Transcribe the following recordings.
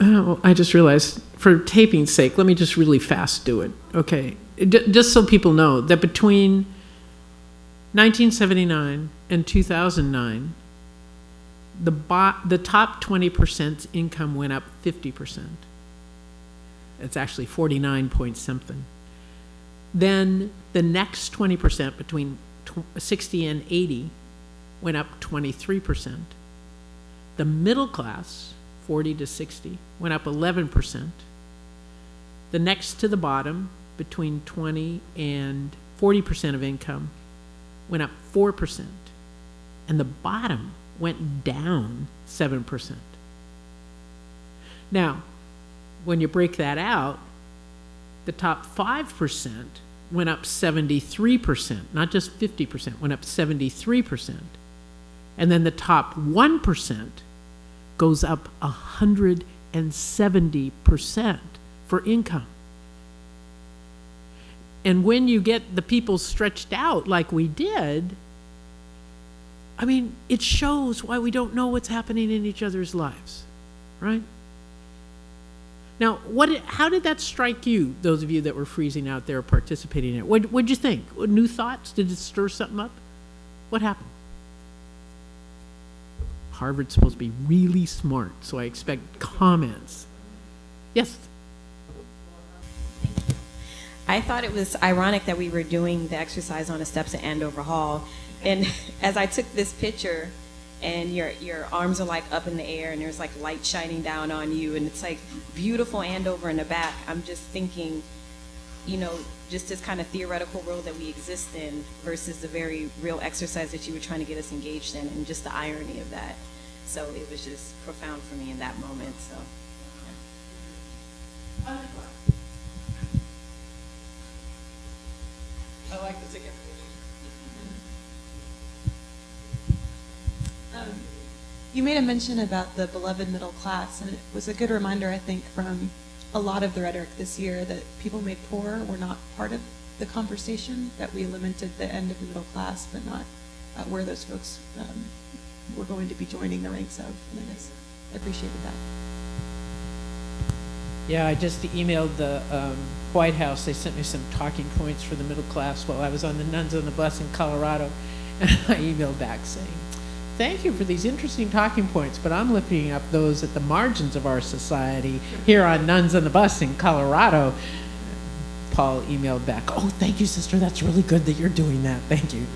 Oh, I just realized, for taping's sake, let me just really fast do it. Okay, just so people know that between 1979 and 2009, the top 20%'s income went up 50%. It's actually 49 point something. Then the next 20% between 60 and 80 went up 23%. The middle class, 40 to 60, went up 11%. The next to the bottom, between 20 and 40% of income, went up 4%. And the bottom went down 7%. Now, when you break that out, the top 5% went up 73%, not just 50%, went up 73%. And then the top 1% goes up 170% for income. And when you get the people stretched out like we did, I mean, it shows why we don't know what's happening in each other's lives, right? Now, how did that strike you, those of you that were freezing out there participating in it? What'd you think? New thoughts? Did it stir something up? What happened? Harvard's supposed to be really smart, so I expect comments. Yes? I thought it was ironic that we were doing the exercise on the steps at Andover Hall, and as I took this picture, and your arms are like up in the air, and there's like light shining down on you, and it's like beautiful Andover in the back. I'm just thinking, you know, just this kind of theoretical world that we exist in versus the very real exercise that you were trying to get us engaged in, and just the irony of that. So it was just profound for me in that moment. So. Yeah. I like this again. You made a mention about the beloved middle class, and it was a good reminder, I think, from a lot of the rhetoric this year that people made poor were not part of the conversation, that we lamented the end of the middle class, but not where those folks were going to be joining the ranks of. And I appreciated that. Yeah, I just emailed the White House. They sent me some talking points for the middle class while I was on the Nuns on the Bus in Colorado. And I emailed back saying, thank you for these interesting talking points, but I'm lifting up those at the margins of our society here on Nuns on the Bus in Colorado. Paul emailed back, oh, thank you, sister. That's really good that you're doing that. Thank you.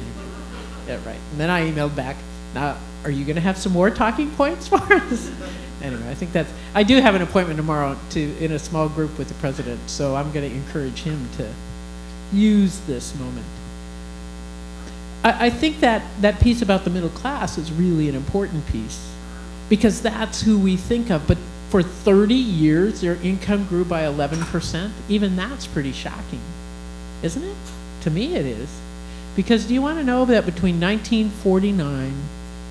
Yeah, right. And then I emailed back, now, are you going to have some more talking points for us? Anyway, I think I do have an appointment tomorrow in a small group with the president, so I'm going to encourage him to use this moment. I think that piece about the middle class is really an important piece, because that's who we think of. But for 30 years, their income grew by 11%. Even that's pretty shocking, isn't it? To me, it is. Because do you want to know that between 1949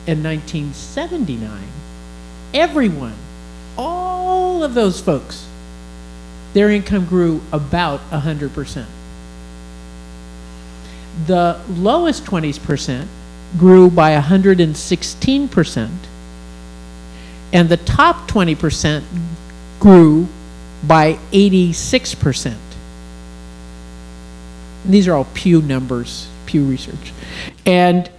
and 1979, everyone, all of those folks, their income grew about 100%. The lowest 20% grew by 116%, and the top 20% grew by 86%. These are all Pew numbers, Pew Research. And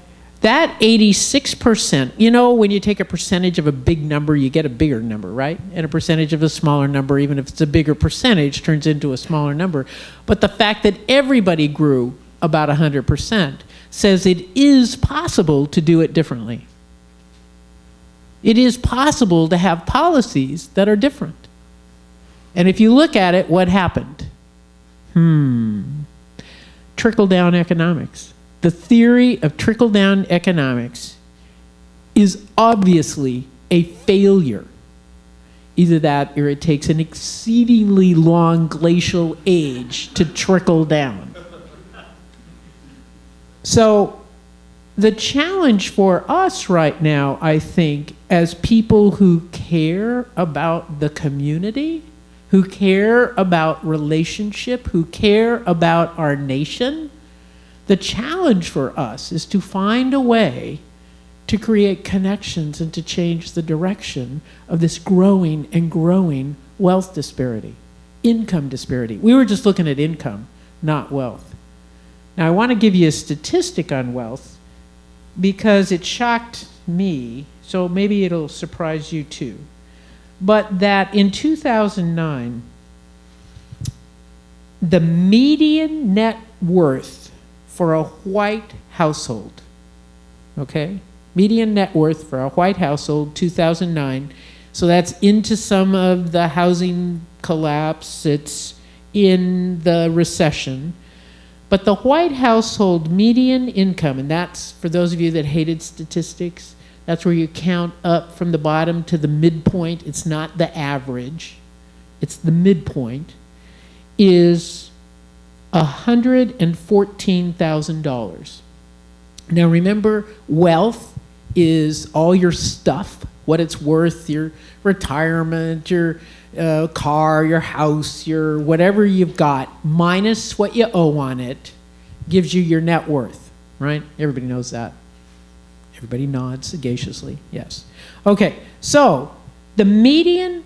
that 86%, you know, when you take a percentage of a big number, you get a bigger number, right? And a percentage of a smaller number, even if it's a bigger percentage, turns into a smaller number. But the fact that everybody grew about 100% says it is possible to do it differently. It is possible to have policies that are different. And if you look at it, what happened? Trickle-down economics. The theory of trickle-down economics is obviously a failure. Either that or it takes an exceedingly long glacial age to trickle down. So the challenge for us right now, I think, as people who care about the community, who care about relationship, who care about our nation, the challenge for us is to find a way to create connections and to change the direction of this growing and growing wealth disparity, income disparity. We were just looking at income, not wealth. Now, I want to give you a statistic on wealth because it shocked me, so maybe it'll surprise you too. But that in 2009, the median net worth for a white household, okay? Median net worth for a white household, 2009. So that's into some of the housing collapse. It's in the recession. But the white household median income, and that's for those of you that hated statistics, that's where you count up from the bottom to the midpoint. It's not the average. It's the midpoint, is $114,000. Now remember, wealth is all your stuff, what it's worth, your retirement, your car, your house, your whatever you've got, minus what you owe on it, gives you your net worth, right? Everybody knows that. Everybody nods sagaciously, yes. Okay, so the median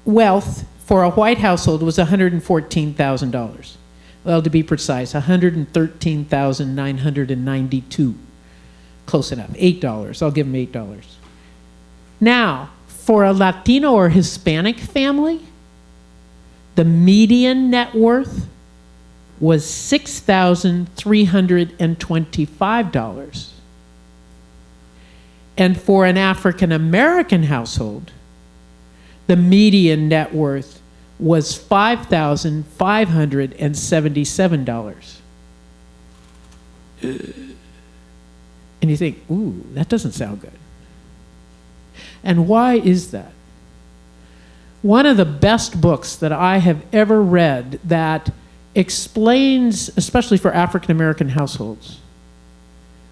wealth for a white household was $114,000. Well, to be precise, $113,992. Close enough, $8. I'll give them $8. Now, for a Latino or Hispanic family, the median net worth was $6,325. And for an African American household, the median net worth was $5,577. And you think, ooh, that doesn't sound good. And why is that? One of the best books that I have ever read that explains, especially for African American households,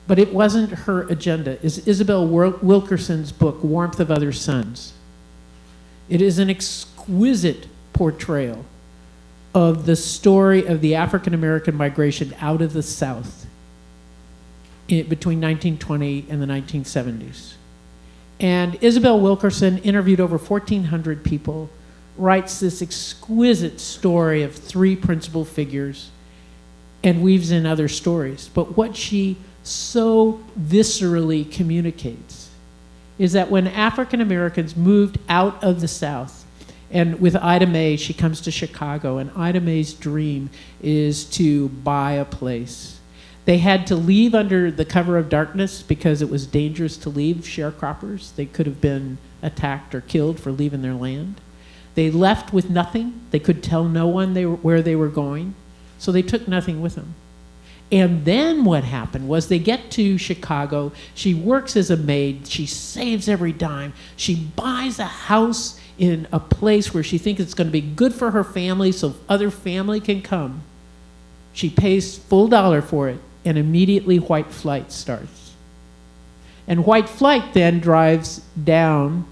but it wasn't her agenda, is Isabel Wilkerson's book, Warmth of Other Suns. It is an exquisite portrayal of the story of the African American migration out of the South between 1920 and the 1970s. And Isabel Wilkerson interviewed over 1,400 people, writes this exquisite story of three principal figures, and weaves in other stories. But what she so viscerally communicates is that when African Americans moved out of the South, and with Ida Mae, she comes to Chicago, and Ida Mae's dream is to buy a place. They had to leave under the cover of darkness because it was dangerous to leave sharecroppers. They could have been attacked or killed for leaving their land. They left with nothing. They could tell no one where they were going, so they took nothing with them. And then what happened was they get to Chicago. She works as a maid. She saves every dime. She buys a house in a place where she thinks it's going to be good for her family so other family can come. She pays full dollar for it, and immediately white flight starts. And white flight then drives down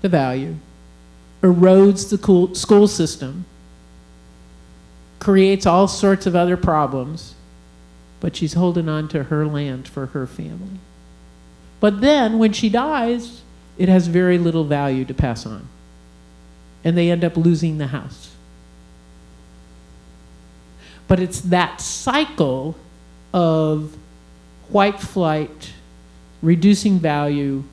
the value, erodes the school system, creates all sorts of other problems, but she's holding on to her land for her family. But then when she dies, it has very little value to pass on. And they end up losing the house. But it's that cycle of white flight, reducing value,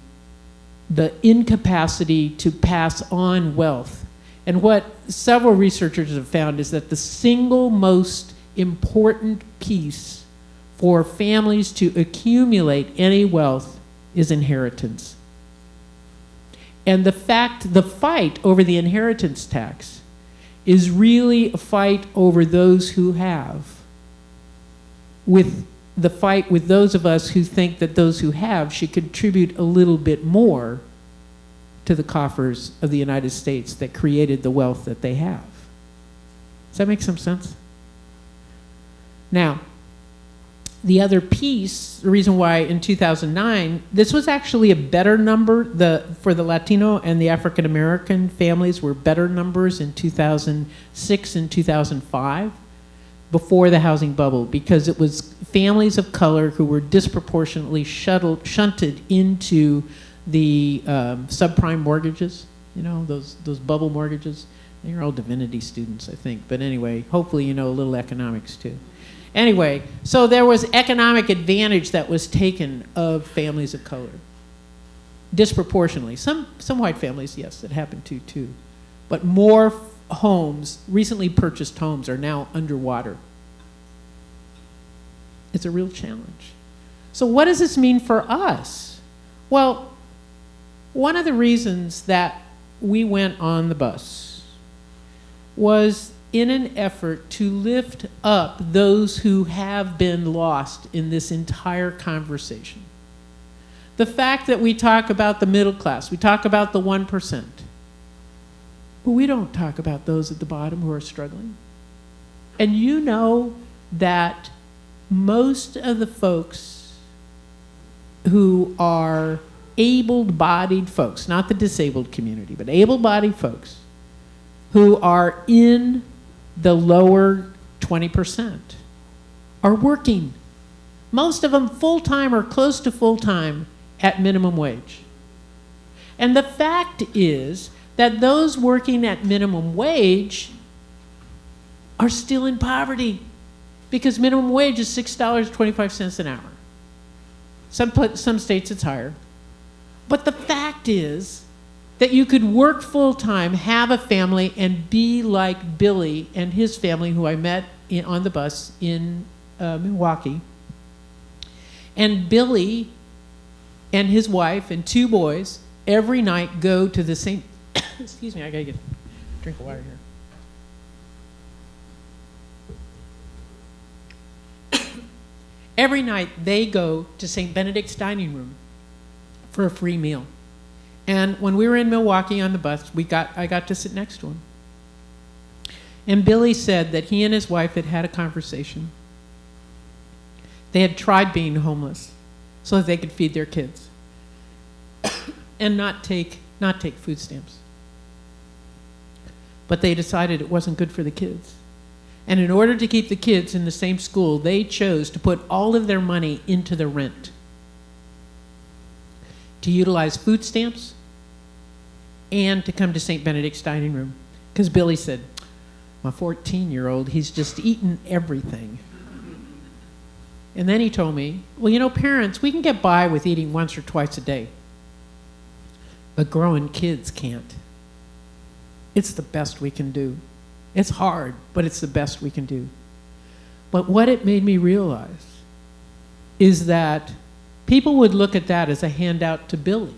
the incapacity to pass on wealth. And what several researchers have found is that the single most important piece for families to accumulate any wealth is inheritance. And the fight over the inheritance tax is really a fight over those who have, with the fight with those of us who think that those who have should contribute a little bit more to the coffers of the United States that created the wealth that they have. Does that make some sense? Now, the other piece, the reason why in 2009, this was actually a better number, for the Latino and the African American families were better numbers in 2006 and 2005. before the housing bubble, because it was families of color who were disproportionately shunted into the subprime mortgages, you know, those bubble mortgages. You're all Divinity students, I think. But anyway, hopefully you know a little economics too. Anyway, so there was economic advantage that was taken of families of color. Disproportionately. Some white families, yes, it happened to too. But more homes, recently purchased homes, are now underwater. It's a real challenge. So what does this mean for us? Well, one of the reasons that we went on the bus was in an effort to lift up those who have been lost in this entire conversation. The fact that we talk about the middle class, we talk about the 1%, but we don't talk about those at the bottom who are struggling. And you know that most of the folks who are able-bodied folks, not the disabled community, but able-bodied folks who are in the lower 20% are working. Most of them full-time or close to full-time at minimum wage. And the fact is that those working at minimum wage are still in poverty, because minimum wage is $6.25 an hour. Some states it's higher. But the fact is that you could work full-time, have a family, and be like Billy and his family, who I met on the bus in Milwaukee. And Billy and his wife and 2 boys every night go to the same, excuse me, I gotta get a drink of water here. Every night they go to St. Benedict's dining room for a free meal. And when we were in Milwaukee on the bus, I got to sit next to him. And Billy said that he and his wife had had a conversation. They had tried being homeless so that they could feed their kids and not take food stamps. But they decided it wasn't good for the kids. And in order to keep the kids in the same school, they chose to put all of their money into the rent, to utilize food stamps and to come to St. Benedict's dining room. Because Billy said, my 14-year-old, he's just eaten everything. And then he told me, well, you know, parents, we can get by with eating once or twice a day, but growing kids can't. It's the best we can do. It's hard, but it's the best we can do. But what it made me realize is that people would look at that as a handout to Billy.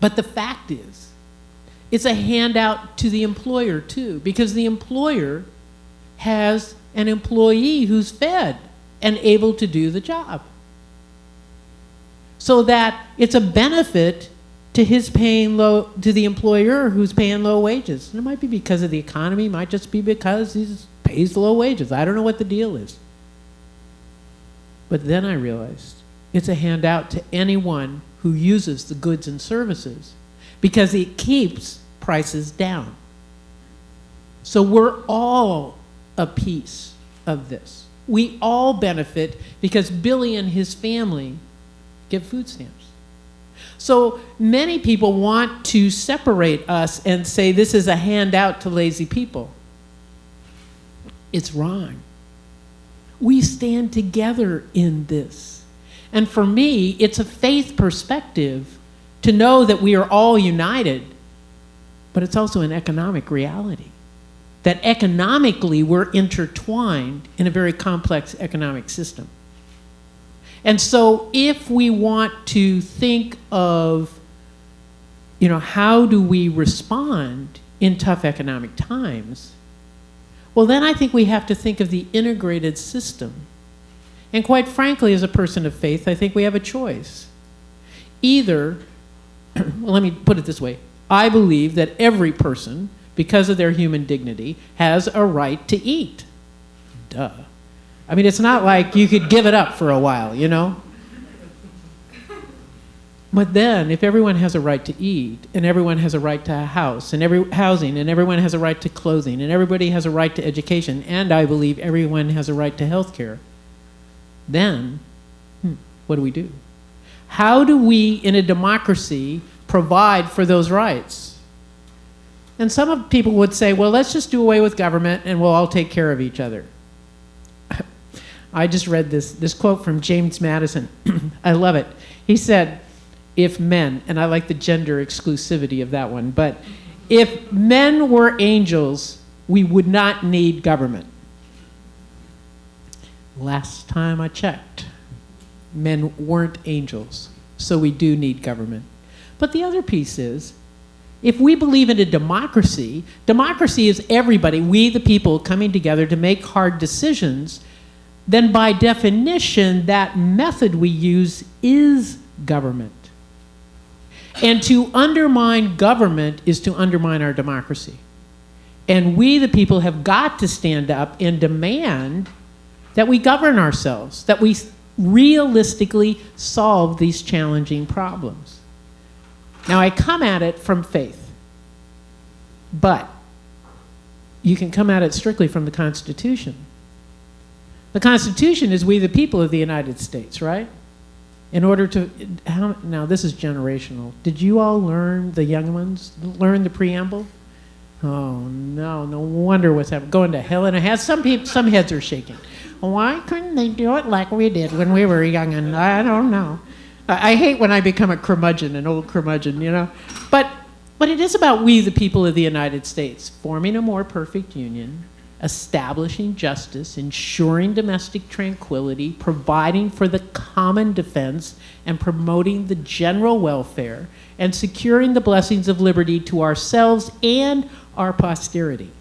But the fact is, it's a handout to the employer too, because the employer has an employee who's fed and able to do the job. So that it's a benefit to to the employer who's paying low wages. And it might be because of the economy, it might just be because he pays low wages. I don't know what the deal is. But then I realized it's a handout to anyone who uses the goods and services, because it keeps prices down. So we're all a piece of this. We all benefit because Billy and his family get food stamps. So many people want to separate us and say this is a handout to lazy people. It's wrong. We stand together in this. And for me, it's a faith perspective to know that we are all united, but it's also an economic reality. That economically we're intertwined in a very complex economic system. And so if we want to think of, you know, how do we respond in tough economic times, well, then I think we have to think of the integrated system. And quite frankly, as a person of faith, I think we have a choice. Either, well, let me put it this way. I believe that every person, because of their human dignity, has a right to eat. Duh. I mean, it's not like you could give it up for a while, you know? But then, if everyone has a right to eat, and everyone has a right to a house, and housing, and everyone has a right to clothing, and everybody has a right to education, and I believe everyone has a right to health care, then what do? How do we, in a democracy, provide for those rights? And some people would say, well, let's just do away with government, and we'll all take care of each other. I just read this quote from James Madison. I love it. He said, if men, and I like the gender exclusivity of that one, but if men were angels, we would not need government. Last time I checked, men weren't angels, so we do need government. But the other piece is, if we believe in a democracy, democracy is everybody, we the people, coming together to make hard decisions, then by definition, that method we use is government. And to undermine government is to undermine our democracy. And we, the people, have got to stand up and demand that we govern ourselves, that we realistically solve these challenging problems. Now, I come at it from faith, but you can come at it strictly from the Constitution. The Constitution is we, the people of the United States, right? In order to, now this is generational. Did you all learn, the young ones, learn the preamble? Oh, no wonder what's happening. Going to hell in a head. Some heads are shaking. Why couldn't they do it like we did when we were young? And I don't know. I hate when I become a curmudgeon, an old curmudgeon, you know. But it is about we, the people of the United States, forming a more perfect union, establishing justice, ensuring domestic tranquility, providing for the common defense, and promoting the general welfare, and securing the blessings of liberty to ourselves and our posterity.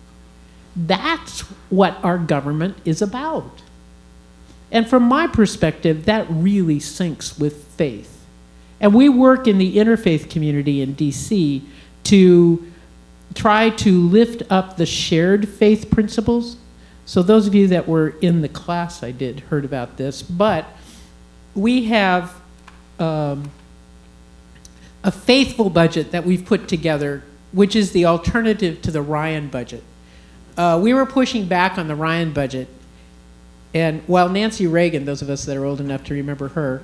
That's what our government is about. And from my perspective, that really syncs with faith. And we work in the interfaith community in DC to try to lift up the shared faith principles. So those of you that were in the class I did heard about this, but we have a faithful budget that we've put together, which is the alternative to the Ryan budget. We were pushing back on the Ryan budget, and while Nancy Reagan, those of us that are old enough to remember her,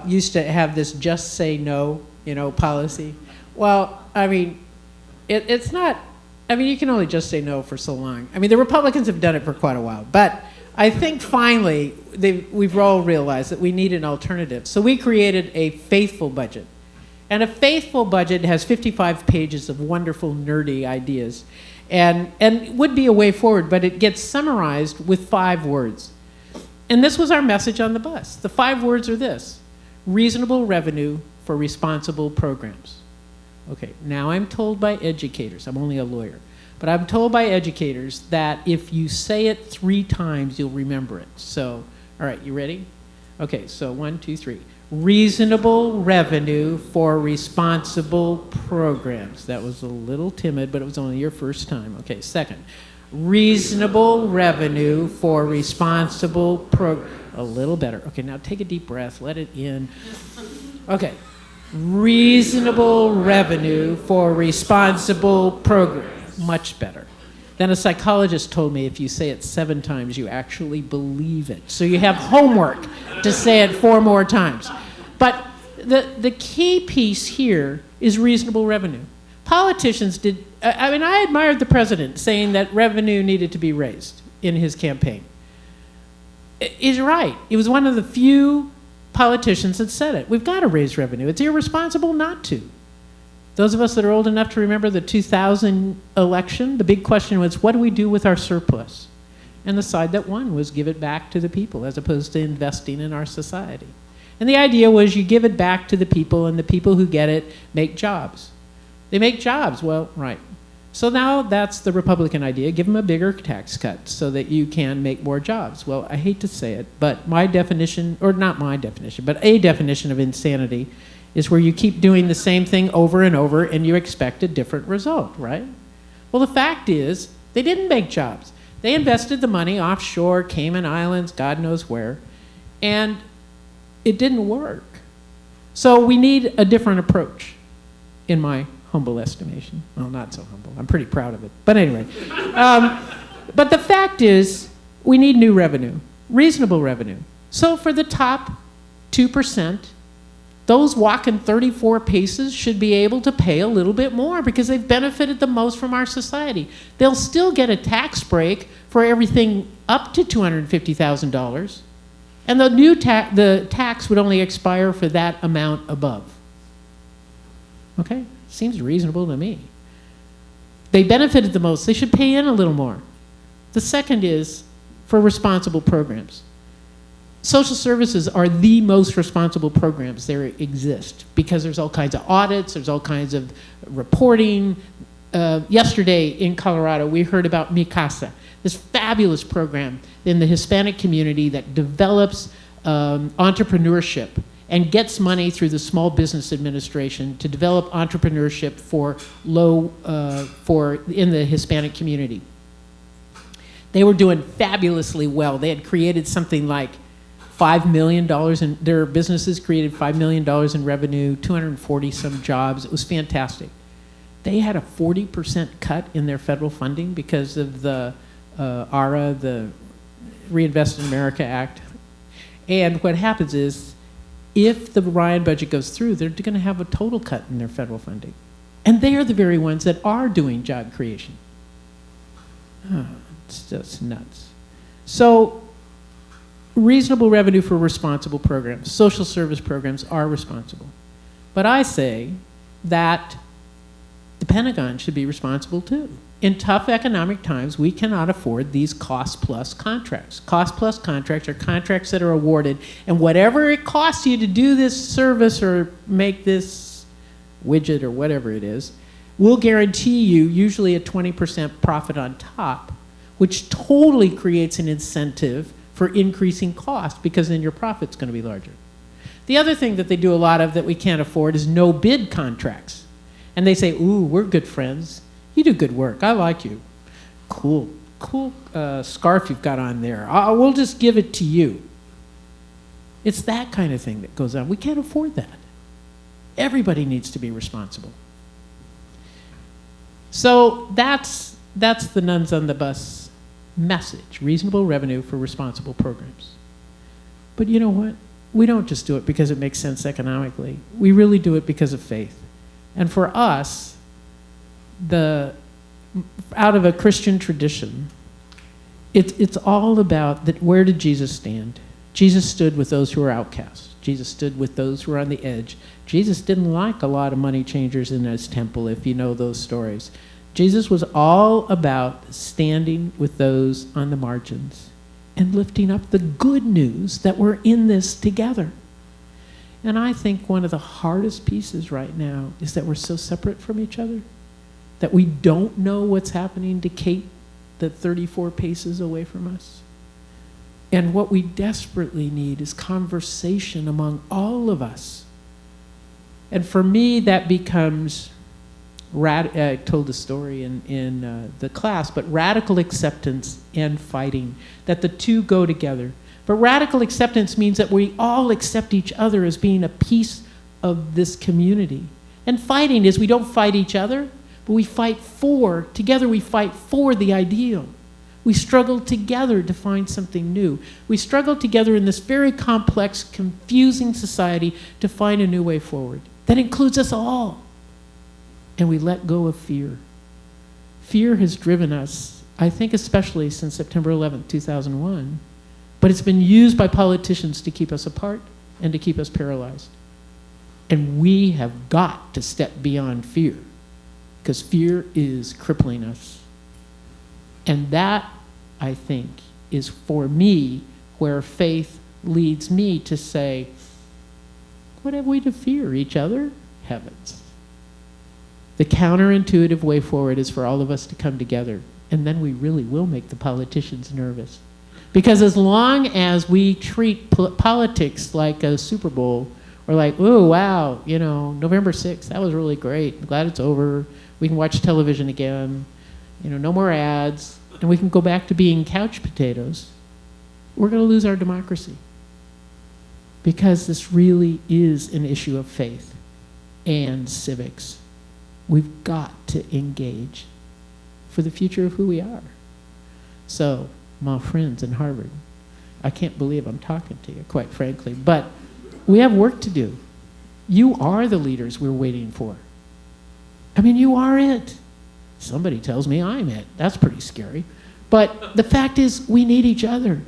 used to have this just say no, policy. Well, I mean, it's not, you can only just say no for so long. The Republicans have done it for quite a while, but I think finally we've all realized that we need an alternative. So we created a faithful budget. And a faithful budget has 55 pages of wonderful, nerdy ideas. And would be a way forward, but it gets summarized with 5 words. And this was our message on the bus. The 5 words are this: reasonable revenue for responsible programs. Okay, now I'm told by educators, I'm only a lawyer, but I'm told by educators that if you say it 3 times, you'll remember it. So, all right, you ready? Okay, so 1, 2, 3. Reasonable revenue for responsible programs. That was a little timid, but it was only your first time. Okay, second. Reasonable revenue for responsible programs. A little better. Okay, now take a deep breath, let it in. Okay. Reasonable revenue for responsible programs. Much better. Then a psychologist told me if you say it 7 times, you actually believe it. So you have homework to say it 4 more times. But the key piece here is reasonable revenue. Politicians did, I admired the president saying that revenue needed to be raised in his campaign. He's right. He was one of the few politicians that said it. We've got to raise revenue. It's irresponsible not to. Those of us that are old enough to remember the 2000 election, the big question was, what do we do with our surplus? And the side that won was give it back to the people as opposed to investing in our society. And the idea was you give it back to the people, and the people who get it make jobs. They make jobs. Well, right. So now that's the Republican idea. Give them a bigger tax cut so that you can make more jobs. Well, I hate to say it, but my definition, or not my definition, but a definition of insanity is where you keep doing the same thing over and over and you expect a different result, right? Well, the fact is they didn't make jobs. They invested the money offshore, Cayman Islands, God knows where, and it didn't work. So we need a different approach, in my humble estimation. Well, not so humble. I'm pretty proud of it. But anyway. But the fact is, we need new revenue, reasonable revenue. So for the top 2%, those walking 34 paces should be able to pay a little bit more because they've benefited the most from our society. They'll still get a tax break for everything up to $250,000, and the tax would only expire for that amount above. Okay? Seems reasonable to me. They benefited the most. They should pay in a little more. The second is for responsible programs. Social services are the most responsible programs there exist because there's all kinds of audits, there's all kinds of reporting. Yesterday in Colorado, we heard about Mi Casa, this fabulous program in the Hispanic community that develops entrepreneurship and gets money through the Small Business Administration to develop entrepreneurship in the Hispanic community. They were doing fabulously well. They had created something like $5 million in their businesses, created $5 million in revenue, 240 some jobs. It was fantastic. They had a 40% cut in their federal funding because of the ARA, the Reinvest in America Act. And what happens is, if the Ryan budget goes through, they're going to have a total cut in their federal funding. And they are the very ones that are doing job creation. It's just nuts. So, reasonable revenue for responsible programs. Social service programs are responsible. But I say that the Pentagon should be responsible too. In tough economic times, we cannot afford these cost-plus contracts. Cost-plus contracts are contracts that are awarded, and whatever it costs you to do this service or make this widget or whatever it is, will guarantee you usually a 20% profit on top, which totally creates an incentive for increasing cost because then your profit's going to be larger. The other thing that they do a lot of that we can't afford is no-bid contracts. And they say, ooh, we're good friends. You do good work. I like you. Cool scarf you've got on there. We'll just give it to you. It's that kind of thing that goes on. We can't afford that. Everybody needs to be responsible. So that's the Nuns on the Bus message. Reasonable revenue for responsible programs. But you know what? We don't just do it because it makes sense economically. We really do it because of faith. And for us, out of a Christian tradition, it's all about that. Where did Jesus stand? Jesus stood with those who were outcasts. Jesus stood with those who were on the edge. Jesus didn't like a lot of money changers in his temple, if you know those stories. Jesus was all about standing with those on the margins and lifting up the good news that we're in this together. And I think one of the hardest pieces right now is that we're so separate from each other that we don't know what's happening to Kate, the 34 paces away from us. And what we desperately need is conversation among all of us. And for me, that becomes, I told the story in the class, but radical acceptance and fighting, that the two go together. But radical acceptance means that we all accept each other as being a piece of this community. And fighting is we don't fight each other, but we fight together we fight for the ideal. We struggle together to find something new. We struggle together in this very complex, confusing society to find a new way forward. That includes us all. And we let go of fear. Fear has driven us, I think especially since September 11th, 2001, but it's been used by politicians to keep us apart and to keep us paralyzed. And we have got to step beyond fear, because fear is crippling us. And that, I think, is for me where faith leads me to say, what have we to fear? Each other? Heavens. The counterintuitive way forward is for all of us to come together, and then we really will make the politicians nervous. Because as long as we treat politics like a Super Bowl, or like, oh, wow, November 6th, that was really great. I'm glad it's over. We can watch television again. No more ads. And we can go back to being couch potatoes. We're going to lose our democracy. because this really is an issue of faith and civics. We've got to engage for the future of who we are. So, my friends in Harvard, I can't believe I'm talking to you, quite frankly, but we have work to do. You are the leaders we're waiting for. I mean, you are it. Somebody tells me I'm it. That's pretty scary. But the fact is, we need each other.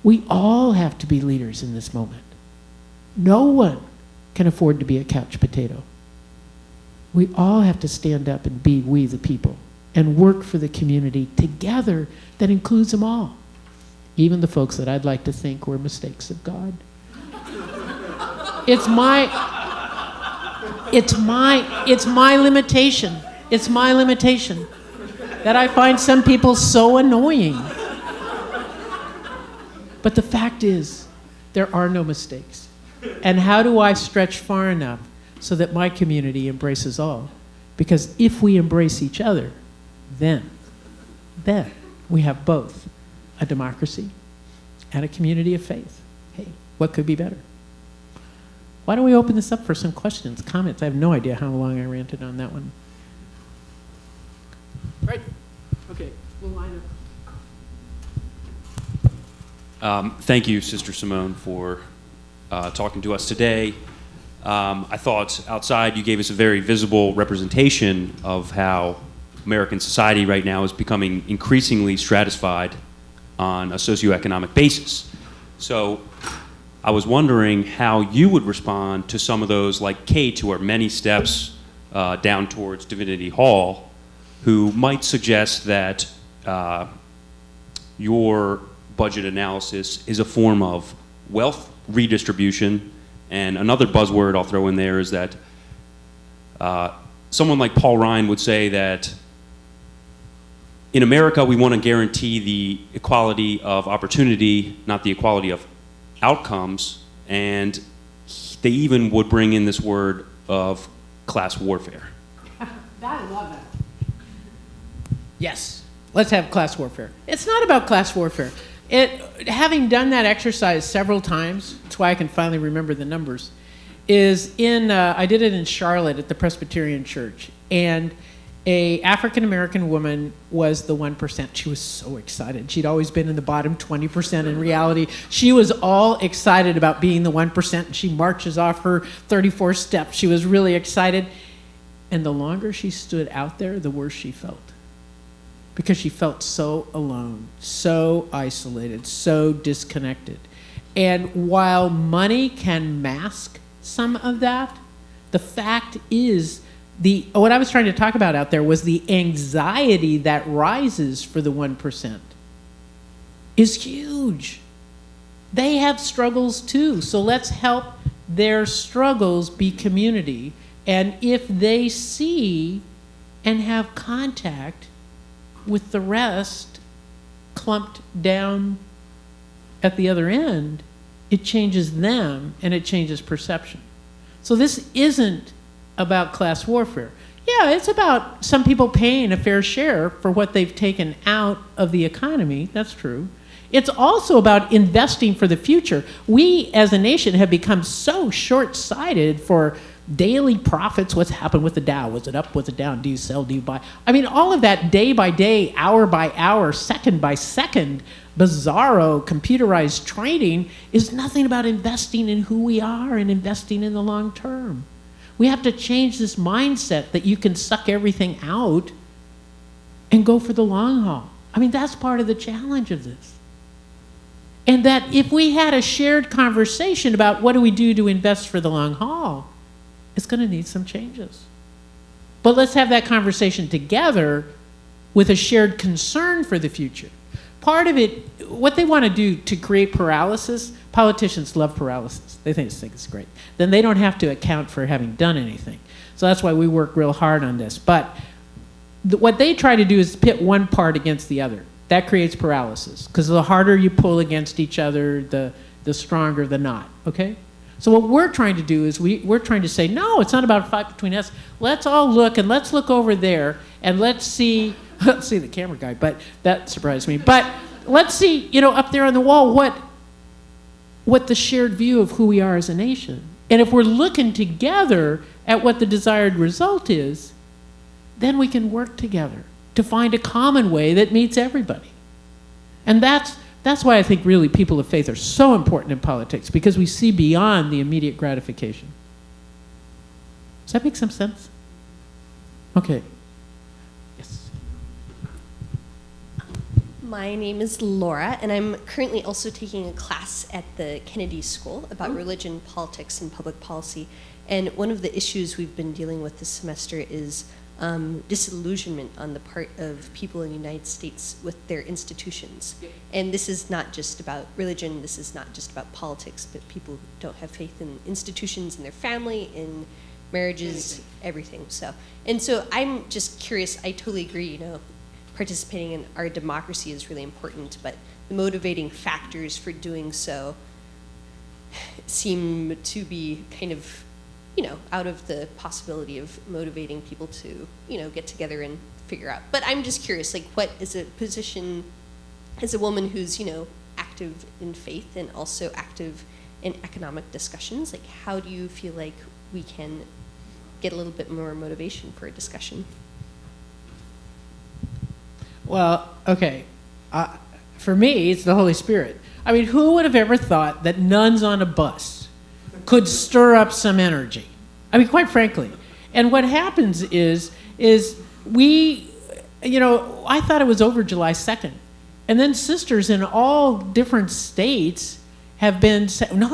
We all have to be leaders in this moment. No one can afford to be a couch potato. We all have to stand up and be we the people and work for the community together that includes them all, even the folks that I'd like to think were mistakes of God. It's my limitation. It's my limitation that I find some people so annoying. But the fact is, there are no mistakes. And how do I stretch far enough so that my community embraces all? Because if we embrace each other, then we have both a democracy and a community of faith. Hey, what could be better? Why don't we open this up for some questions, comments? I have no idea how long I ranted on that one. Right. Okay, we'll line up. Thank you, Sister Simone, for talking to us today. I thought outside you gave us a very visible representation of how American society right now is becoming increasingly stratified on a socioeconomic basis. So I was wondering how you would respond to some of those, like Kate, who are many steps down towards Divinity Hall, who might suggest that your budget analysis is a form of wealth redistribution. And another buzzword I'll throw in there is that someone like Paul Ryan would say that in America, we want to guarantee the equality of opportunity, not the equality of outcomes. And they even would bring in this word of class warfare. I love that. Yes, let's have class warfare. It's not about class warfare. Having done that exercise several times, that's why I can finally remember the numbers, is I did it in Charlotte at the Presbyterian Church, and a African-American woman was the 1%. She was so excited. She'd always been in the bottom 20% in reality. She was all excited about being the 1%, and she marches off her 34 steps. She was really excited. And the longer she stood out there, the worse she felt. Because she felt so alone, so isolated, so disconnected. And while money can mask some of that, the fact is, what I was trying to talk about out there was the anxiety that rises for the 1% is huge. They have struggles too, so let's help their struggles be community. And if they see and have contact with the rest clumped down at the other end, it changes them and it changes perception. So this isn't about class warfare. Yeah, it's about some people paying a fair share for what they've taken out of the economy. That's true. It's also about investing for the future. We as a nation have become so short-sighted for daily profits. What's happened with the Dow? Was it up? Was it down? Do you sell? Do you buy? I mean, all of that day by day, hour by hour, second by second, bizarro, computerized trading is nothing about investing in who we are and investing in the long term. We have to change this mindset that you can suck everything out and go for the long haul. I mean, that's part of the challenge of this. And that if we had a shared conversation about what do we do to invest for the long haul, it's going to need some changes. But let's have that conversation together with a shared concern for the future. Part of it, what they want to do to create paralysis, politicians love paralysis. They think it's great. Then they don't have to account for having done anything. So that's why we work real hard on this. But what they try to do is pit one part against the other. That creates paralysis, because the harder you pull against each other, the stronger the knot, okay? So what we're trying to do is we're trying to say, no, it's not about a fight between us. Let's all look, and let's look over there, and let's see the camera guy, but that surprised me. But let's see, up there on the wall, what the shared view of who we are as a nation. And if we're looking together at what the desired result is, then we can work together to find a common way that meets everybody. And that's why I think really people of faith are so important in politics, because we see beyond the immediate gratification. Does that make some sense? Okay. Yes. My name is Laura, and I'm currently also taking a class at the Kennedy School about religion, politics, and public policy. And one of the issues we've been dealing with this semester is disillusionment on the part of people in the United States with their institutions. Yep. And this is not just about religion, this is not just about politics, but people who don't have faith in institutions, in their family, in marriages, everything. So I'm just curious, I totally agree, you know, participating in our democracy is really important, but the motivating factors for doing so seem to be kind of, you know, out of the possibility of motivating people to, you know, get together and figure out. But I'm just curious, like, what is a position as a woman who's, you know, active in faith and also active in economic discussions? Like, how do you feel like we can get a little bit more motivation for a discussion? Well, okay. For me, it's the Holy Spirit. I mean, who would have ever thought that nuns on a bus could stir up some energy? I mean, quite frankly. And what happens is we, you know, I thought it was over July 2nd. And then sisters in all different states have been saying, no,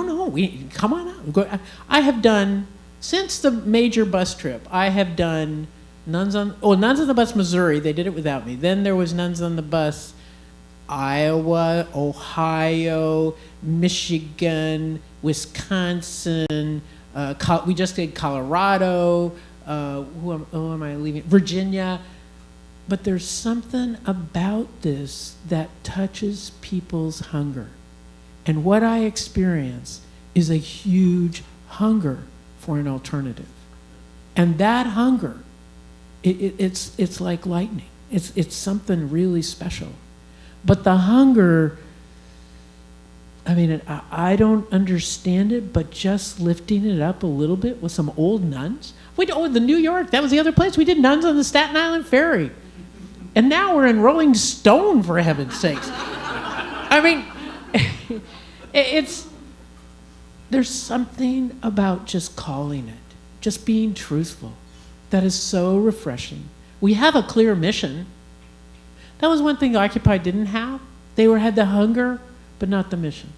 come on out. I have done, since the major bus trip, I have done Nuns on the Bus, Missouri. They did it without me. Then there was Nuns on the Bus, Iowa, Ohio, Michigan, Wisconsin. We just did Colorado. Who am I leaving? Virginia. But there's something about this that touches people's hunger. And what I experience is a huge hunger for an alternative. And that hunger, it's like lightning. It's something really special. But the hunger, I mean, I don't understand it, but just lifting it up a little bit with some old nuns. The New York, that was the other place. We did Nuns on the Staten Island Ferry. And now we're in Rolling Stone, for heaven's sakes. I mean, there's something about just calling it, just being truthful, that is so refreshing. We have a clear mission. That was one thing Occupy didn't have. They had the hunger, but not the mission.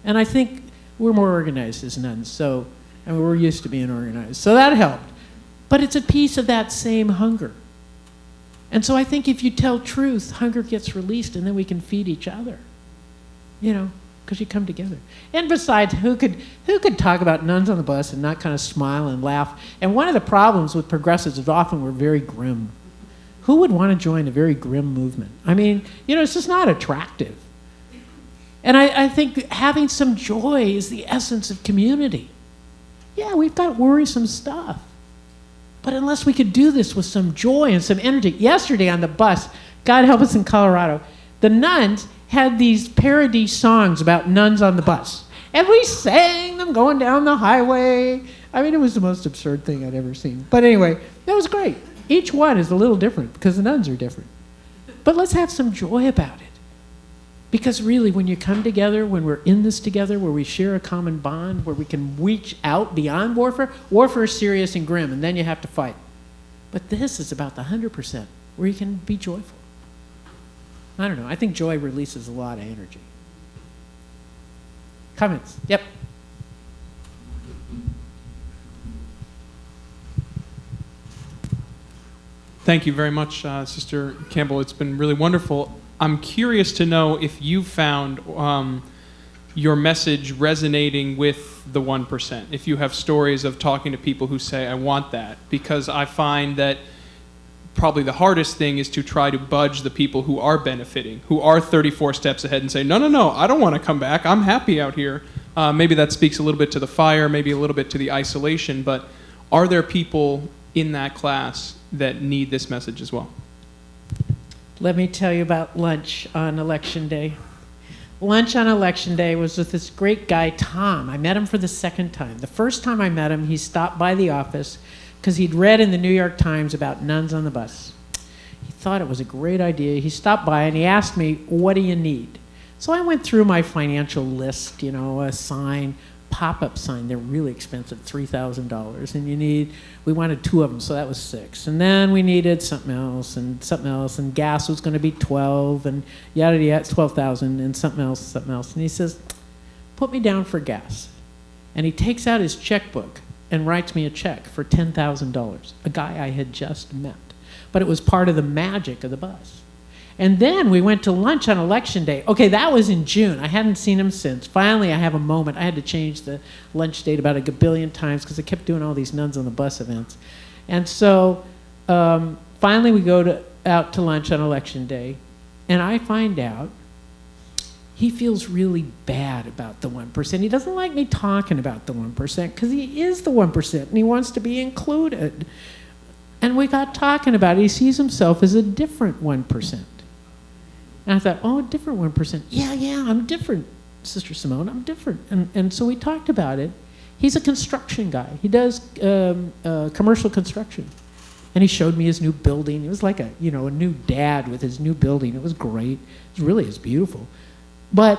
And I think we're more organized as nuns, so, and we're used to being organized, so that helped. But it's a piece of that same hunger. And so I think if you tell truth, hunger gets released, and then we can feed each other, you know, because you come together. And besides, who could talk about Nuns on the Bus and not kind of smile and laugh? And one of the problems with progressives is often we're very grim. Who would want to join a very grim movement? I mean, you know, it's just not attractive. And I think having some joy is the essence of community. Yeah, we've got worrisome stuff. But unless we could do this with some joy and some energy. Yesterday on the bus, God help us in Colorado, the nuns had these parody songs about nuns on the bus. And we sang them going down the highway. I mean, it was the most absurd thing I'd ever seen. But anyway, that was great. Each one is a little different because the nuns are different. But let's have some joy about it. Because really, when you come together, when we're in this together, where we share a common bond, where we can reach out beyond warfare, warfare is serious and grim, and then you have to fight. But this is about the 100%, where you can be joyful. I don't know. I think joy releases a lot of energy. Comments? Yep. Thank you very much, Sister Campbell. It's been really wonderful. I'm curious to know if you found your message resonating with the 1%, if you have stories of talking to people who say, I want that, because I find that probably the hardest thing is to try to budge the people who are benefiting, who are 34 steps ahead and say, no, I don't want to come back. I'm happy out here. Maybe that speaks a little bit to the fire, maybe a little bit to the isolation, but are there people in that class that need this message as well? Let me tell you about lunch on Election Day. lunch on election day was with this great guy, Tom. I met him for the second time. The first time I met him, he stopped by the office because he'd read in the New York Times about nuns on the bus. He thought it was a great idea. He stopped by and he asked me, what do you need? So I went through my financial list, you know, a sign, pop-up sign. They're really expensive, $3,000. And we wanted 2 of them, so that was 6. And then we needed something else, and gas was going to be 12, and yada yada, 12,000, and something else. And he says, put me down for gas. And he takes out his checkbook and writes me a check for $10,000, a guy I had just met. But it was part of the magic of the bus. And then we went to lunch on election day. Okay, that was in June. I hadn't seen him since. Finally, I have a moment. I had to change the lunch date about a gabillion times because I kept doing all these nuns on the bus events. And so finally we go out to lunch on election day, and I find out he feels really bad about the 1%. He doesn't like me talking about the 1% because he is the 1% and he wants to be included. And we got talking about it. He sees himself as a different 1%. And I thought, oh, a different 1%. Yeah, I'm different, Sister Simone, I'm different. And so we talked about it. He's a construction guy. He does commercial construction. And he showed me his new building. It was like a new dad with his new building. It was great. It was beautiful. But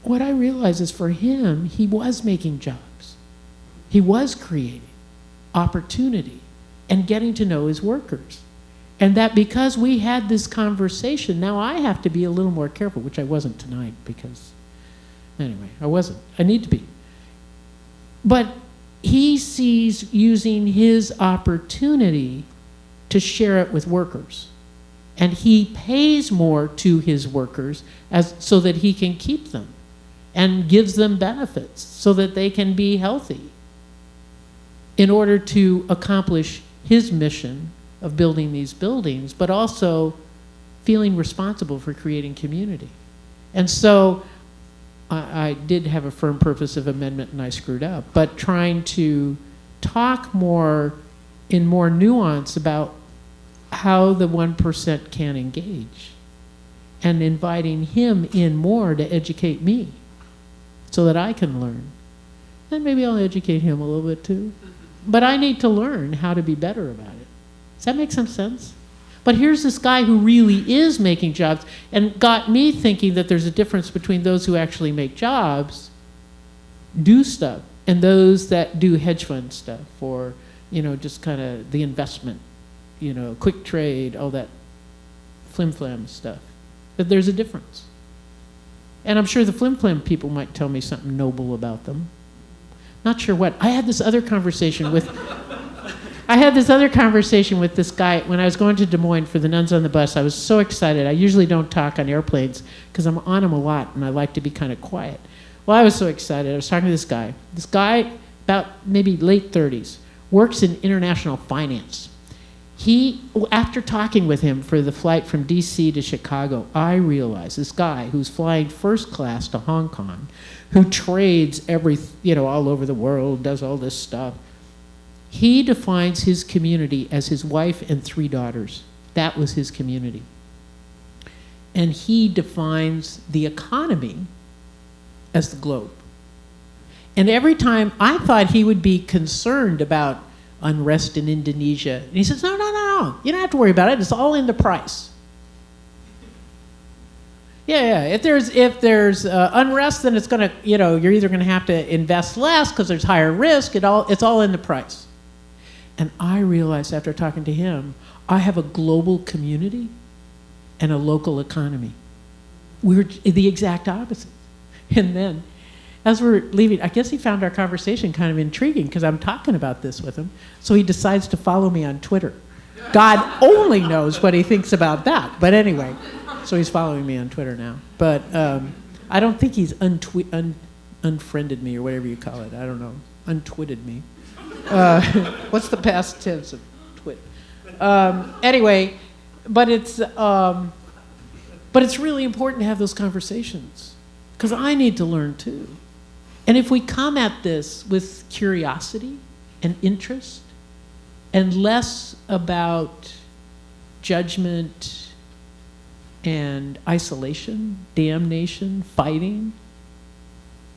what I realized is for him, he was making jobs. He was creating opportunity and getting to know his workers. And that because we had this conversation, now I have to be a little more careful, which I wasn't tonight because, anyway, I wasn't. I need to be. But he sees using his opportunity to share it with workers. And he pays more to his workers so that he can keep them and gives them benefits so that they can be healthy in order to accomplish his mission of building these buildings, but also feeling responsible for creating community. And so I did have a firm purpose of amendment and I screwed up, but trying to talk more in more nuance about how the 1% can engage and inviting him in more to educate me so that I can learn. And maybe I'll educate him a little bit too. But I need to learn how to be better about it. Does that make some sense? But here's this guy who really is making jobs and got me thinking that there's a difference between those who actually make jobs, do stuff, and those that do hedge fund stuff or, just kind of the investment, quick trade, all that flim-flam stuff. That there's a difference. And I'm sure the flim-flam people might tell me something noble about them. Not sure what. I had this other conversation with this guy when I was going to Des Moines for the Nuns on the Bus. I was so excited. I usually don't talk on airplanes because I'm on them a lot and I like to be kind of quiet. Well, I was so excited. I was talking to this guy. This guy, about maybe late 30s, works in international finance. After talking with him for the flight from DC to Chicago, I realized this guy who's flying first class to Hong Kong, who trades all over the world, does all this stuff, he defines his community as his wife and 3 daughters. That was his community. And he defines the economy as the globe. And every time I thought he would be concerned about unrest in Indonesia. And he says, no. You don't have to worry about it. It's all in the price. Yeah. If there's unrest, then it's going to, you're either going to have to invest less because there's higher risk. It's all in the price. And I realized after talking to him, I have a global community and a local economy. We're the exact opposite. And then, as we're leaving, I guess he found our conversation kind of intriguing because I'm talking about this with him. So he decides to follow me on Twitter. God only knows what he thinks about that. But anyway, so he's following me on Twitter now. But I don't think he's unfriended me or whatever you call it. I don't know. Untwitted me. What's the past tense of twit? Anyway, but it's really important to have those conversations because I need to learn too. And if we come at this with curiosity and interest and less about judgment and isolation, damnation, fighting,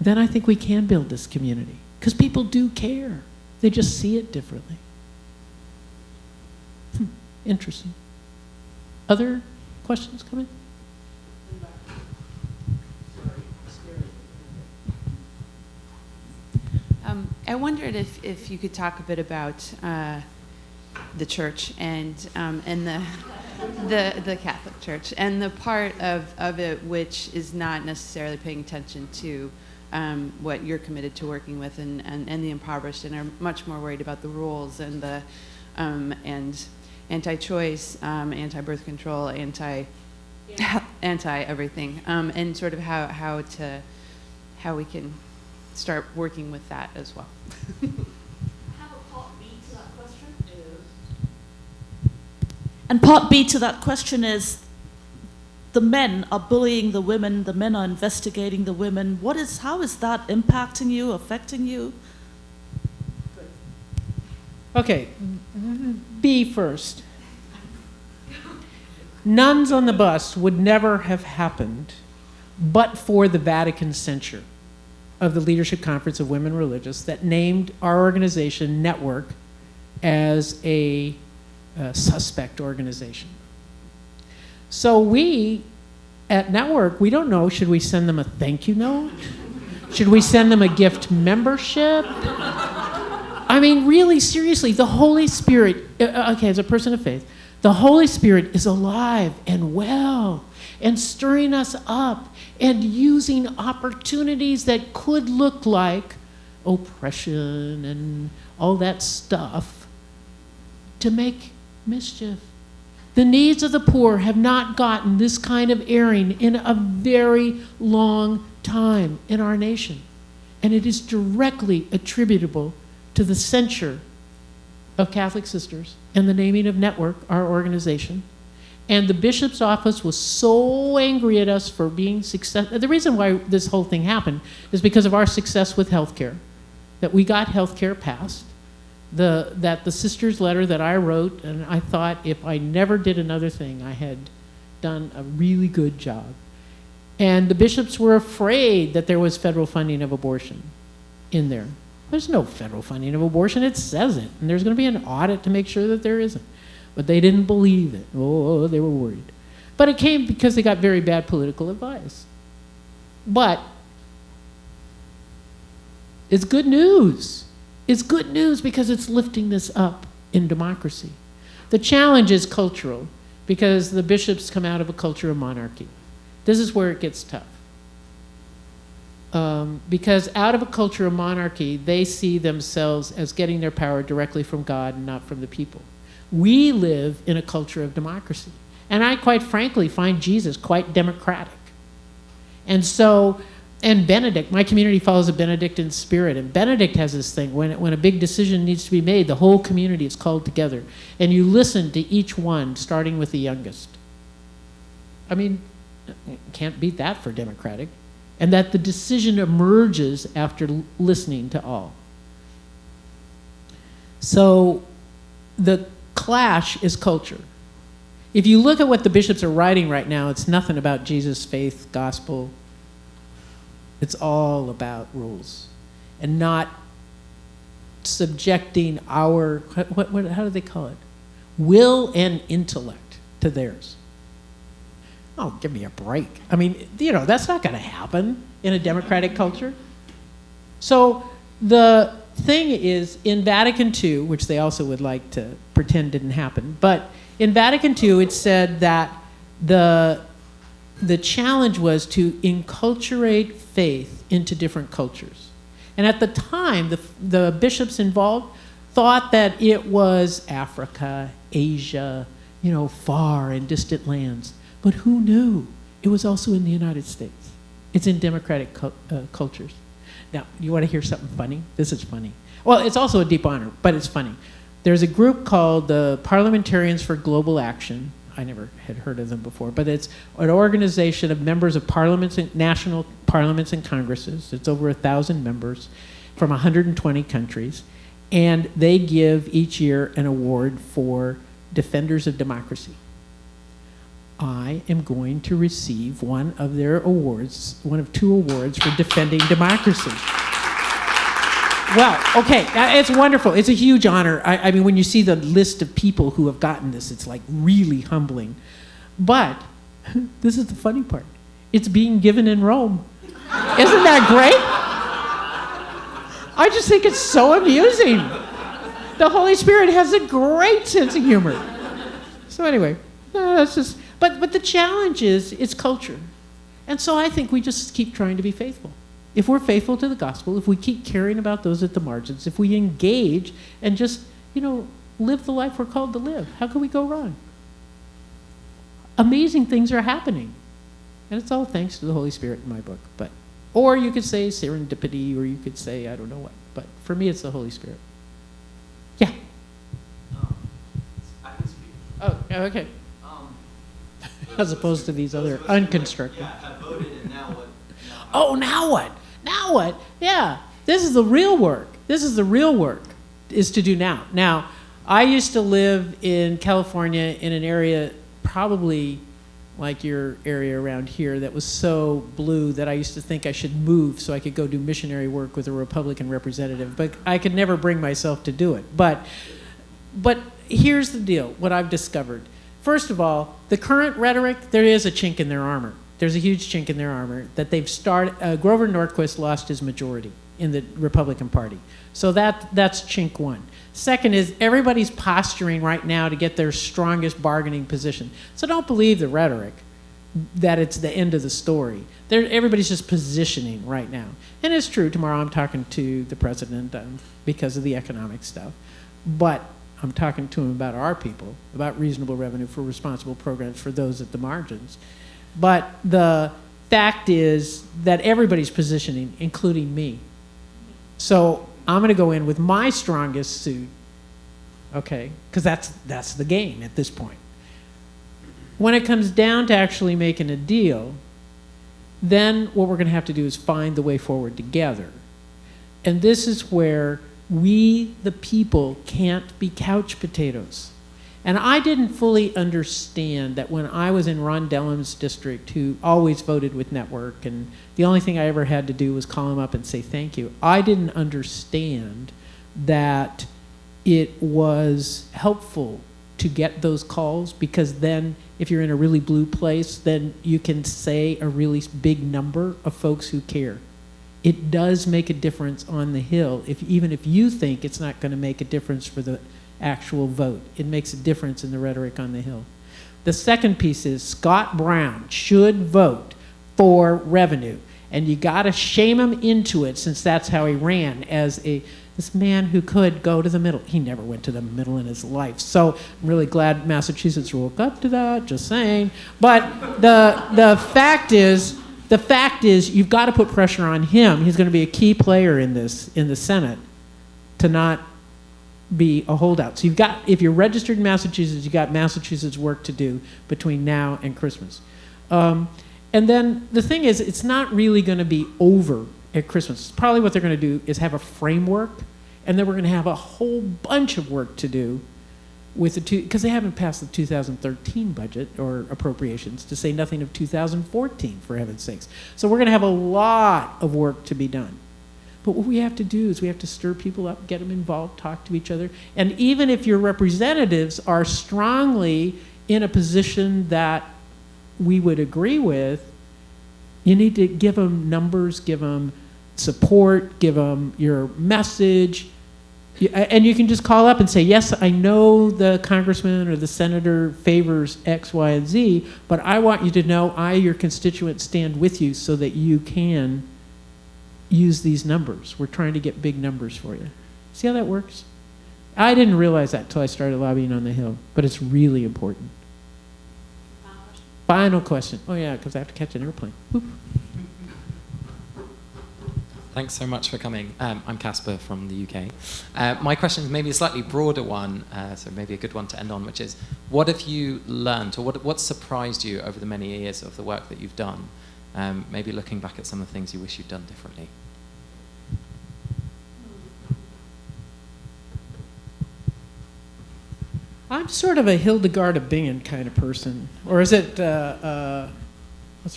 then I think we can build this community. Because people do care. They just see it differently. Interesting. Other questions coming? I wondered if you could talk a bit about the church and the Catholic Church and the part of it which is not necessarily paying attention to what you're committed to working with and the impoverished, and are much more worried about the rules and the and anti-choice, anti-birth control, anti-everything, and sort of how we can start working with that as well. And part B to that question is, the men are bullying the women, the men are investigating the women. How is that impacting you, affecting you? Okay, B first. Nuns on the bus would never have happened but for the Vatican censure of the Leadership Conference of Women Religious that named our organization, Network, as a suspect organization. So we, at Network, we don't know, should we send them a thank you note? Should we send them a gift membership? I mean, really, seriously, the Holy Spirit, okay, as a person of faith, the Holy Spirit is alive and well and stirring us up and using opportunities that could look like oppression and all that stuff to make mischief. The needs of the poor have not gotten this kind of airing in a very long time in our nation. And it is directly attributable to the censure of Catholic sisters and the naming of Network, our organization. And the bishop's office was so angry at us for being successful. The reason why this whole thing happened is because of our success with healthcare, that we got healthcare passed, that the sister's letter that I wrote, and I thought if I never did another thing, I had done a really good job. And the bishops were afraid that there was federal funding of abortion in there. There's no federal funding of abortion, it says it. And there's going to be an audit to make sure that there isn't. But they didn't believe it. Oh, they were worried. But it came because they got very bad political advice. But it's good news. It's good news because it's lifting this up in democracy. The challenge is cultural because the bishops come out of a culture of monarchy. This is where it gets tough. Because out of a culture of monarchy, they see themselves as getting their power directly from God and not from the people. We live in a culture of democracy. And I, quite frankly, find Jesus quite democratic. And so, and Benedict, my community follows a Benedictine spirit, and Benedict has this thing, when a big decision needs to be made, the whole community is called together, and you listen to each one, starting with the youngest. I mean, can't beat that for democratic. And that the decision emerges after listening to all. So the clash is culture. If you look at what the bishops are writing right now, it's nothing about Jesus, faith, gospel. It's all about rules and not subjecting our, how do they call it? Will and intellect to theirs. Oh, give me a break. I mean, that's not going to happen in a democratic culture. So the thing is, in Vatican II, which they also would like to pretend didn't happen, but in Vatican II it said that the challenge was to enculturate faith into different cultures. And at the time, the bishops involved thought that it was Africa, Asia, far and distant lands. But who knew? It was also in the United States. It's in democratic cultures. Now, you want to hear something funny? This is funny. Well, it's also a deep honor, but it's funny. There's a group called the Parliamentarians for Global Action. I never had heard of them before, but it's an organization of members of parliaments and national parliaments and congresses. It's over 1,000 members from 120 countries. And they give each year an award for defenders of democracy. I am going to receive one of their awards, one of 2 awards for defending democracy. Well, okay, it's wonderful. It's a huge honor. I mean, when you see the list of people who have gotten this, it's like really humbling. But this is the funny part. It's being given in Rome. Isn't that great? I just think it's so amusing. The Holy Spirit has a great sense of humor. So anyway, that's just, but the challenge is, it's culture. And so I think we just keep trying to be faithful. If we're faithful to the gospel, if we keep caring about those at the margins, if we engage and just, live the life we're called to live, how can we go wrong? Amazing things are happening. And it's all thanks to the Holy Spirit in my book. Or you could say serendipity, or you could say I don't know what. But for me, it's the Holy Spirit. Yeah. I can speak. Oh, okay. As opposed to these other unconstructed. Yeah, I voted, and now what? Oh, now what? Now what? Yeah, this is the real work. This is the real work, is to do now. Now, I used to live in California in an area probably like your area around here that was so blue that I used to think I should move so I could go do missionary work with a Republican representative, but I could never bring myself to do it. But here's the deal, what I've discovered. First of all, the current rhetoric, there is a chink in their armor. There's a huge chink in their armor that they've started. Grover Norquist lost his majority in the Republican Party. So that's chink 1. Second is everybody's posturing right now to get their strongest bargaining position. So don't believe the rhetoric that it's the end of the story. Everybody's just positioning right now. And it's true, tomorrow I'm talking to the president because of the economic stuff. But I'm talking to him about our people, about reasonable revenue for responsible programs for those at the margins. But the fact is that everybody's positioning, including me. So I'm going to go in with my strongest suit, okay? Because that's the game at this point. When it comes down to actually making a deal, then what we're going to have to do is find the way forward together. And this is where we, the people, can't be couch potatoes. And I didn't fully understand that when I was in Ron Dellum's district, who always voted with Network, and the only thing I ever had to do was call him up and say thank you. I didn't understand that it was helpful to get those calls, because then if you're in a really blue place, then you can say a really big number of folks who care. It does make a difference on the Hill, even if you think it's not going to make a difference for the actual vote. It makes a difference in the rhetoric on the Hill. The second piece is Scott Brown should vote for revenue. And you got to shame him into it, since that's how he ran, as this man who could go to the middle. He never went to the middle in his life. So I'm really glad Massachusetts woke up to that, just saying. But the fact is you've got to put pressure on him. He's going to be a key player in this, in the Senate, to not be a holdout. So if you're registered in Massachusetts, you've got Massachusetts work to do between now and Christmas. And then the thing is, it's not really going to be over at Christmas. Probably what they're going to do is have a framework, and then we're going to have a whole bunch of work to do with because they haven't passed the 2013 budget or appropriations, to say nothing of 2014, for heaven's sakes. So we're going to have a lot of work to be done. But what we have to do is we have to stir people up, get them involved, talk to each other. And even if your representatives are strongly in a position that we would agree with, you need to give them numbers, give them support, give them your message. And you can just call up and say, yes, I know the congressman or the senator favors X, Y, and Z, but I want you to know I, your constituent, stand with you so that you can use these numbers. We're trying to get big numbers for you. See how that works? I didn't realize that until I started lobbying on the Hill, but it's really important. Final question. Oh yeah, because I have to catch an airplane. Whoop. Thanks so much for coming. I'm Casper from the UK. My question is maybe a slightly broader one, so maybe a good one to end on, which is, what have you learned, or what surprised you over the many years of the work that you've done? Maybe looking back at some of the things you wish you'd done differently. I'm sort of a Hildegard of Bingen kind of person. Or is it, what's her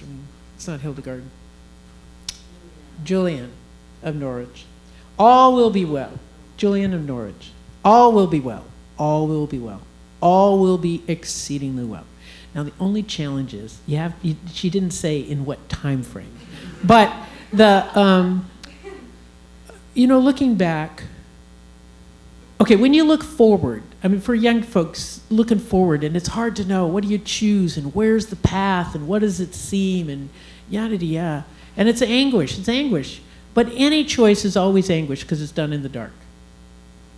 name? It's not Hildegard. Julian of Norwich. All will be well. Julian of Norwich. All will be well. All will be well. All will be exceedingly well. Now the only challenge is she didn't say in what time frame, but looking back. Okay, when you look forward, I mean, for young folks looking forward, and it's hard to know what do you choose and where's the path and what does it seem and yada yada, and it's anguish. It's anguish, but any choice is always anguish because it's done in the dark.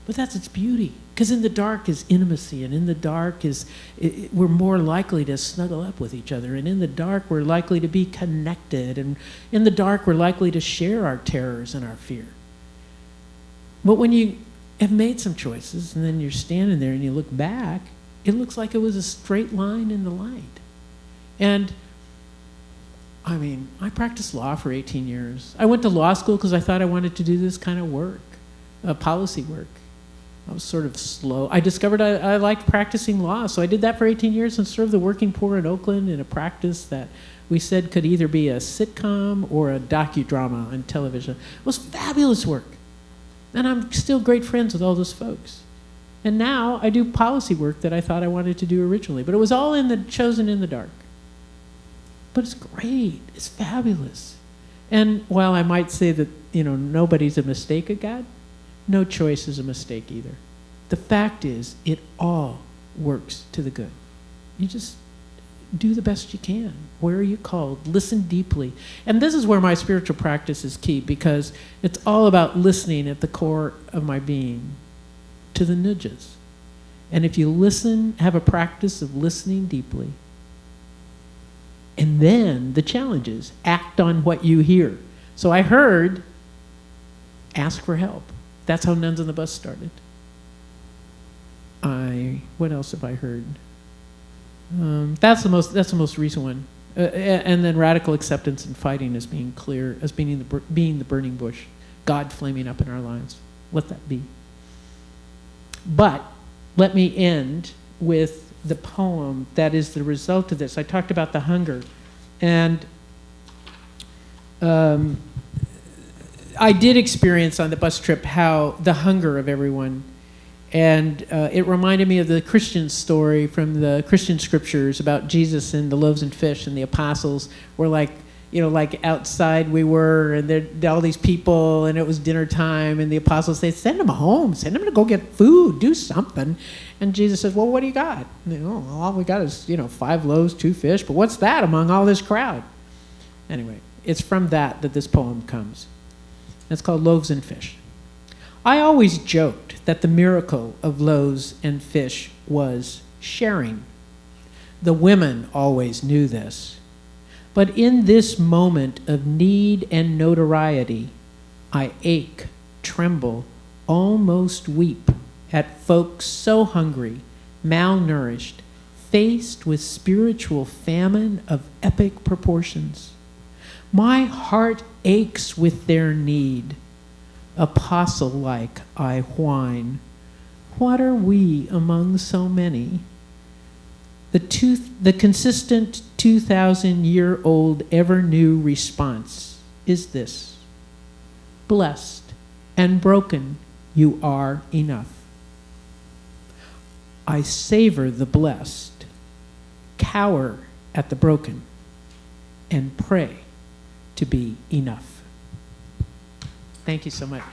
But that's its beauty, because in the dark is intimacy, and in the dark we're more likely to snuggle up with each other, and in the dark we're likely to be connected, and in the dark we're likely to share our terrors and our fear. But when you have made some choices, and then you're standing there and you look back, it looks like it was a straight line in the light. And I mean, I practiced law for 18 years. I went to law school because I thought I wanted to do this kind of work, policy work. I was sort of slow. I discovered I liked practicing law, so I did that for 18 years and served the working poor in Oakland in a practice that we said could either be a sitcom or a docudrama on television. It was fabulous work. And I'm still great friends with all those folks. And now I do policy work that I thought I wanted to do originally, but it was all chosen in the dark. But it's great. It's fabulous. And while I might say that, nobody's a mistake of God, no choice is a mistake either. The fact is, it all works to the good. You just do the best you can. Where are you called? Listen deeply. And this is where my spiritual practice is key, because it's all about listening at the core of my being to the nudges. And if you listen, have a practice of listening deeply, and then the challenge is act on what you hear. So I heard, ask for help. That's how Nuns on the Bus started. What else have I heard? That's the most recent one. And then radical acceptance and fighting as being clear, as being the burning bush, God flaming up in our lives. Let that be. But let me end with the poem that is the result of this. I talked about the hunger, and I did experience on the bus trip how the hunger of everyone, and it reminded me of the Christian story from the Christian scriptures about Jesus and the loaves and fish, and the apostles were like outside we were, and there all these people, and it was dinner time, and the apostles say, send them home, send them to go get food, do something. And Jesus says, well, what do you got? All we got is 5 loaves, 2 fish, but what's that among all this crowd? Anyway, it's from that this poem comes. It's called Loaves and Fish. I always joked that the miracle of loaves and fish was sharing. The women always knew this. But in this moment of need and notoriety, I ache, tremble, almost weep at folks so hungry, malnourished, faced with spiritual famine of epic proportions. My heart aches with their need. Apostle-like I whine. What are we among so many? The consistent 2,000-year-old ever-new response is this: blessed and broken, you are enough. I savor the blessed, cower at the broken, and pray to be enough. Thank you so much.